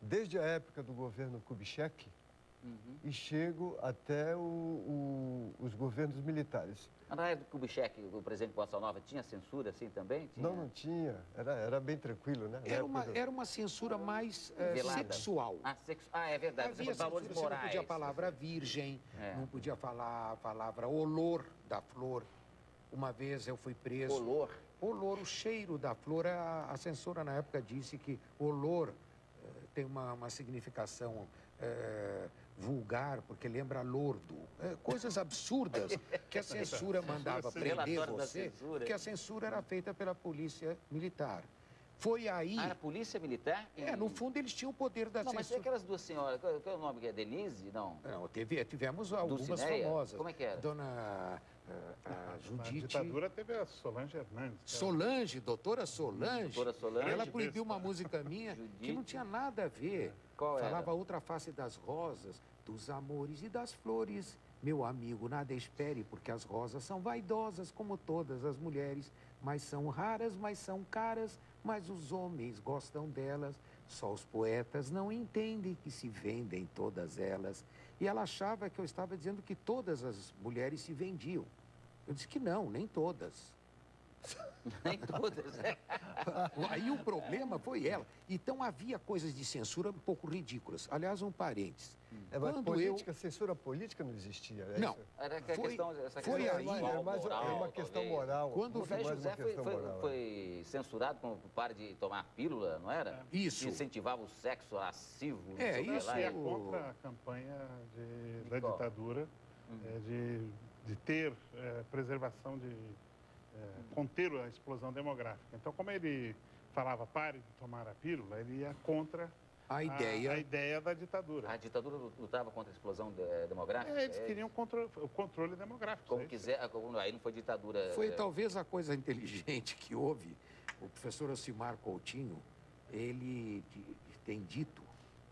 desde a época do governo Kubitschek e chego até os governos militares. Na época do Kubitschek, o presidente Bossa Nova, tinha censura assim também? Tinha... Não tinha. Era bem tranquilo, né? Era uma censura mais sexual. É verdade. Havia valores censura, morais. você não podia a palavra virgem, não podia falar a palavra olor da flor. Uma vez eu fui preso. Olor? Olor, o cheiro da flor. A censora na época disse que olor tem uma significação vulgar, porque lembra lordo. Coisas absurdas que a censura mandava prender você, porque a censura era feita pela polícia militar. Foi aí... Ah, era polícia militar? No fundo eles tinham o poder da censura. Não, mas tem aquelas duas senhoras, qual é o nome que é? Denise? Não. Não, tivemos algumas Dulcineia? famosas. Como é que era? Dona Judite... Na ditadura teve a Solange Hernandes. Solange, doutora Solange. Doutora Solange. Ela proibiu uma música minha que não tinha nada a ver. Qual era? Falava outra face das rosas, dos amores e das flores. Meu amigo, nada espere, porque as rosas são vaidosas, como todas as mulheres. Mas são raras, mas são caras, mas os homens gostam delas. Só os poetas não entendem que se vendem todas elas. E ela achava que eu estava dizendo que todas as mulheres se vendiam. Eu disse que não, nem todas. Nem todas, Aí o problema foi ela. Então havia coisas de censura um pouco ridículas. Aliás, um parênteses. Mas censura política não existia. Não. Era que essa foi questão aí. Era mais uma questão moral. Quando o Zé José foi censurado como para de tomar pílula, não era? Isso. Que incentivava o sexo lascivo. Isso. É contra a campanha da ditadura de ter preservação conter a explosão demográfica. Então, como ele falava pare de tomar a pílula, ele ia contra a ideia da ditadura. A ditadura lutava contra a explosão demográfica? Eles queriam o controle demográfico. Como quiser, aí não foi ditadura... Foi talvez a coisa inteligente que houve. O professor Ocimar Coutinho, ele tem dito,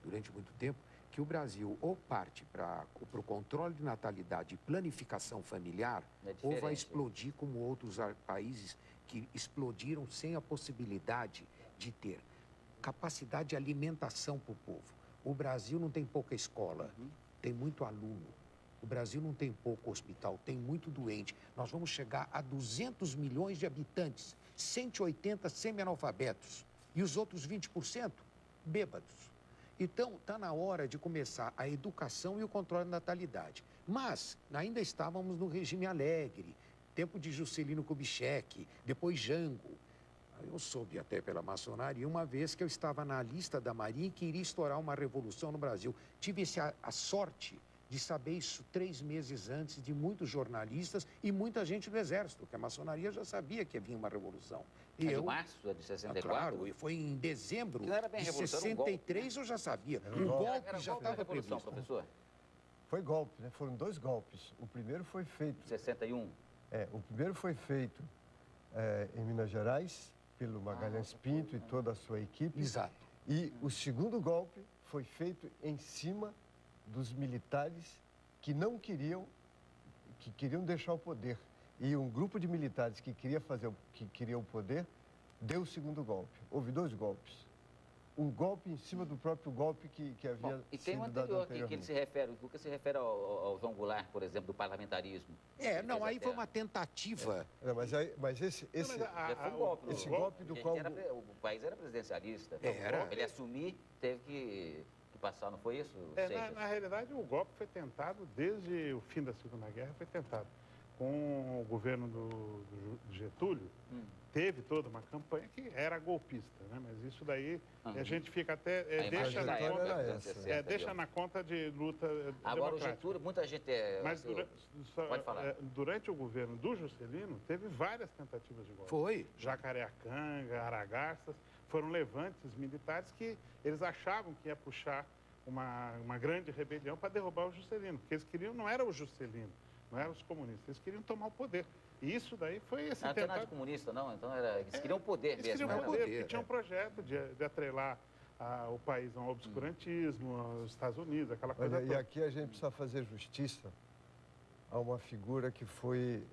durante muito tempo, que o Brasil ou parte para o controle de natalidade e planificação familiar, ou vai explodir como outros países que explodiram sem a possibilidade de ter capacidade de alimentação para o povo. O Brasil não tem pouca escola, tem muito aluno. O Brasil não tem pouco hospital, tem muito doente. Nós vamos chegar a 200 milhões de habitantes, 180 semi-analfabetos e os outros 20% bêbados. Então, está na hora de começar a educação e o controle da natalidade. Mas ainda estávamos no regime alegre, tempo de Juscelino Kubitschek, depois Jango. Eu soube até pela maçonaria uma vez que eu estava na lista da Marinha e que iria estourar uma revolução no Brasil. Tive a sorte de saber isso 3 meses antes de muitos jornalistas e muita gente do Exército, porque a maçonaria já sabia que havia uma revolução. E de março de 64? Claro, e foi em dezembro de 63 eu já sabia. O golpe já estava previsto. Professor? Foi golpe, né? Foram 2 golpes. O primeiro foi feito... 61? O primeiro foi feito em Minas Gerais, pelo Magalhães Pinto e toda a sua equipe. Exato. E o segundo golpe foi feito em cima dos militares que não queriam, que queriam deixar o poder. E um grupo de militares que queria o poder, deu o segundo golpe. Houve 2 golpes. Um golpe em cima do próprio golpe que havia e tem um anterior que ele se refere, o Lucas se refere ao João Goulart, por exemplo, do parlamentarismo. Aí foi uma tentativa. Mas esse foi um golpe. Esse golpe do qual... O país era presidencialista. Ele assumir, teve que passar, não foi isso? Na realidade, o golpe foi tentado desde o fim da Segunda Guerra, foi tentado. Com o governo do Getúlio, teve toda uma campanha que era golpista, né? Mas isso daí a gente fica até... deixa na conta de luta Agora, democrática. o Getúlio, muita gente... Mas pode falar. Durante o governo do Juscelino, teve várias tentativas de golpe. Foi. Jacareacanga, Aragarças, foram levantes militares que eles achavam que ia puxar uma grande rebelião para derrubar o Juscelino. Porque eles queriam, não era o Juscelino, não eram os comunistas, eles queriam tomar o poder. E isso daí foi esse tentado... Não era comunista, não? Então eles queriam poder mesmo. Eles queriam poder, porque tinha um projeto de atrelar o país ao obscurantismo, aos Estados Unidos, aquela coisa toda. E aqui a gente precisa fazer justiça a uma figura que foi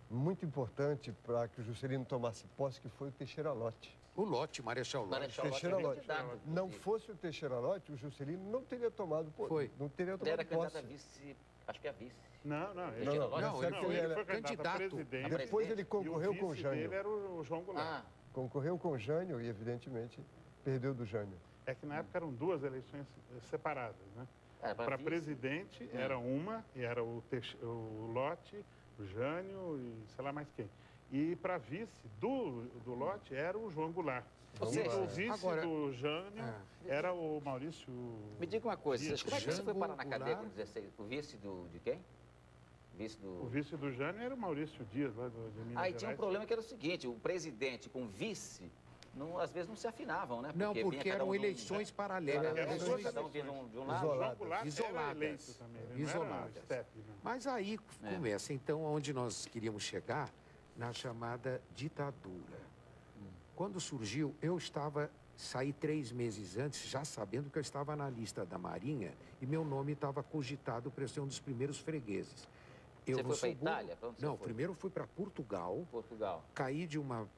muito importante para que o Juscelino tomasse posse, que foi o Teixeira Lott. O Lott, Marechal Lott. Teixeira era Lott. candidato, Não inclusive. fosse o Teixeira Lott, o Juscelino não teria tomado não teria Ele era tomado candidato a posse. vice, acho que a vice. Não, não. Ele, Teixeira não, Lott? não, não, ele foi era candidato a presidente. Depois ele E concorreu com o vice Jânio. dele era o João Goulart. Ah, Concorreu com o Jânio e, evidentemente, perdeu do Jânio. É que na época eram duas eleições separadas, né? era Para vice. presidente era uma, e era o Lott, o Jânio e sei lá mais quem. E para vice do Lott era o João Goulart. Ou E seja, o vice agora- do Jânio era o Maurício... Me diga uma coisa, Dias. como é que você foi Jango parar na cadeia com Goulart. 16? O vice de quem? Vice O do... vice do Jânio era o Maurício Dias, lá de Minas Aí tinha um Gerais. problema que era o seguinte, o presidente com o vice, às vezes não se afinavam, né? Não, vinha porque cada eram um de um- eleições paralelas. Eram Eram duas eleição vinha de um lado. Isoladas. João Goulart era Isoladas. eleito também, ele não era Isoladas. step, né? Mas aí É. começa, então, onde nós queríamos chegar, na chamada ditadura. Quando surgiu, saí 3 meses antes, já sabendo que eu estava na lista da Marinha e meu nome estava cogitado para eu ser um dos primeiros fregueses. Eu Você não foi sou pra burro. Itália? Pra onde você Não, foi? primeiro fui para Portugal, Portugal. caí de uma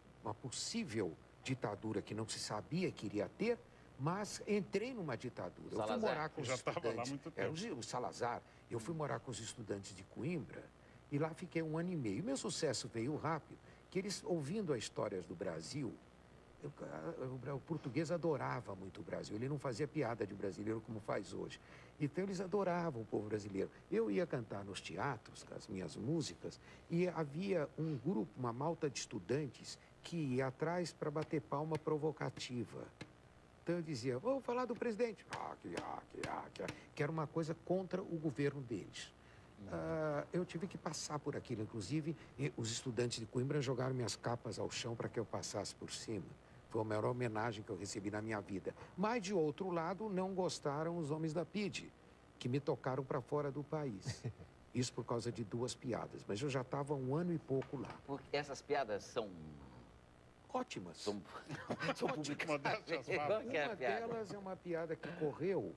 possível ditadura que não se sabia que iria ter, mas entrei numa ditadura. Eu fui Salazar, morar com os já estava lá há estudantes. muito Era tempo. o Salazar. Eu fui morar com os estudantes de Coimbra e lá fiquei 1 ano e meio. Meu sucesso veio rápido, que eles, ouvindo as histórias do Brasil, o português adorava muito o Brasil. Ele não fazia piada de brasileiro como faz hoje. Então, eles adoravam o povo brasileiro. Eu ia cantar nos teatros, com as minhas músicas, e havia um grupo, uma malta de estudantes, que ia atrás para bater palma provocativa. Então, eu dizia, vou falar do presidente. Que era uma coisa contra o governo deles. Eu tive que passar por aquilo, inclusive, e os estudantes de Coimbra jogaram minhas capas ao chão para que eu passasse por cima. Foi a maior homenagem que eu recebi na minha vida. Mas, de outro lado, não gostaram os homens da PIDE, que me tocaram para fora do país. Isso por causa de 2 piadas. Mas eu já estava 1 ano e pouco lá. Porque essas piadas são Ótimas. são públicas. Modéstia às Qual partes. que é a Uma piada? delas é uma piada que correu,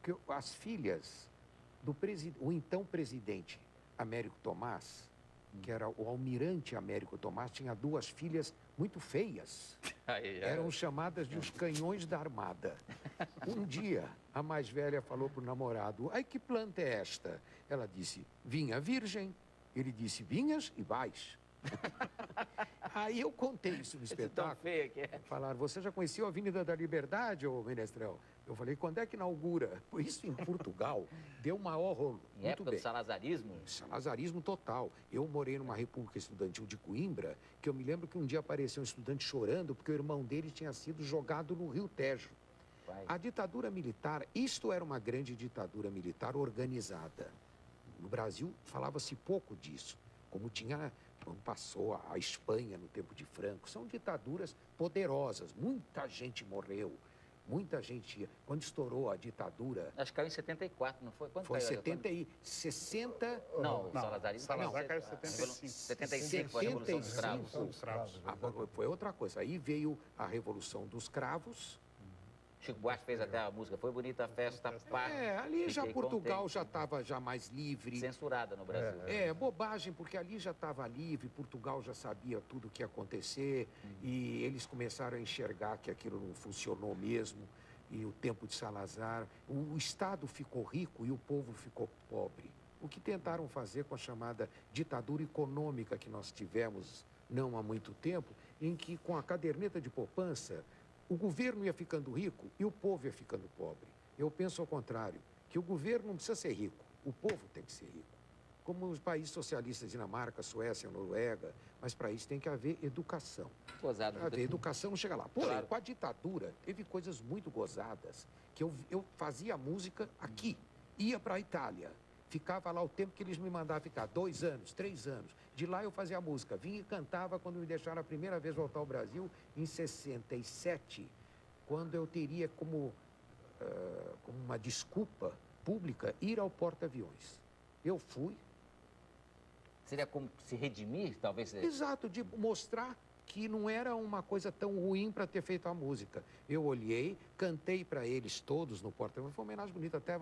que as filhas do o então presidente Américo Tomás, que era o almirante Américo Tomás, tinha 2 filhas muito feias. Eram chamadas de os canhões da armada. Um dia, a mais velha falou para o namorado, ai, que planta é esta? Ela disse, vinha virgem. Ele disse, vinhas e vais. Aí eu contei isso no Esse tão espetáculo. feio que é. Falaram, você já conhecia a Avenida da Liberdade, ô Menestrel? Eu falei, quando é que inaugura? Por isso, em Portugal, deu um maior rolo. Em Muito época bem. do salazarismo, Salazarismo total. Eu morei numa república estudantil de Coimbra, que eu me lembro que um dia apareceu um estudante chorando porque o irmão dele tinha sido jogado no Rio Tejo. vai. A ditadura militar, isto era uma grande ditadura militar organizada. No Brasil, falava-se pouco disso, como tinha, quando passou a Espanha no tempo de Franco. São ditaduras poderosas, muita gente morreu, muita gente... Quando estourou a ditadura, Acho que caiu em 74, não foi? Quando foi caiu? 60... Não, o Não, salazarismo Salazar não. caiu em 75. 75 foi a Revolução dos 75. Cravos. São os cravos. Foi outra coisa. Aí veio a Revolução dos Cravos. Chico Buarque fez até a música, foi bonita a festa, pá. Ali já Fiquei Portugal contente. já estava já mais livre. Censurada no Brasil. Bobagem, porque ali já estava livre, Portugal já sabia tudo o que ia acontecer e eles começaram a enxergar que aquilo não funcionou mesmo. E o tempo de Salazar, o Estado ficou rico e o povo ficou pobre. O que tentaram fazer com a chamada ditadura econômica que nós tivemos não há muito tempo, em que com a caderneta de poupança, o governo ia ficando rico e o povo ia ficando pobre. Eu penso ao contrário, que o governo não precisa ser rico, o povo tem que ser rico. Como os países socialistas, Dinamarca, Suécia, Noruega, mas para isso tem que haver educação. Gozado. Para haver educação não chega lá. Porém, Claro. com a ditadura, teve coisas muito gozadas, que eu fazia música aqui, ia para a Itália, ficava lá o tempo que eles me mandavam ficar, 2 anos, 3 anos. De lá eu fazia a música, vinha e cantava quando me deixaram a primeira vez voltar ao Brasil, em 67, quando eu teria como uma desculpa pública ir ao porta-aviões. Eu fui, Seria como se redimir, talvez? exato, de mostrar que não era uma coisa tão ruim para ter feito a música. Eu olhei, cantei para eles todos no porta-aviões, foi uma homenagem bonita, até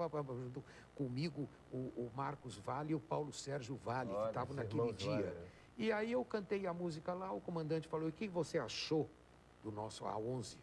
comigo o Marcos Vale e o Paulo Sérgio Vale, que Olha, estavam os naquele irmãos dia. Vale, né? E aí eu cantei a música lá, o comandante falou, o que você achou do nosso A11?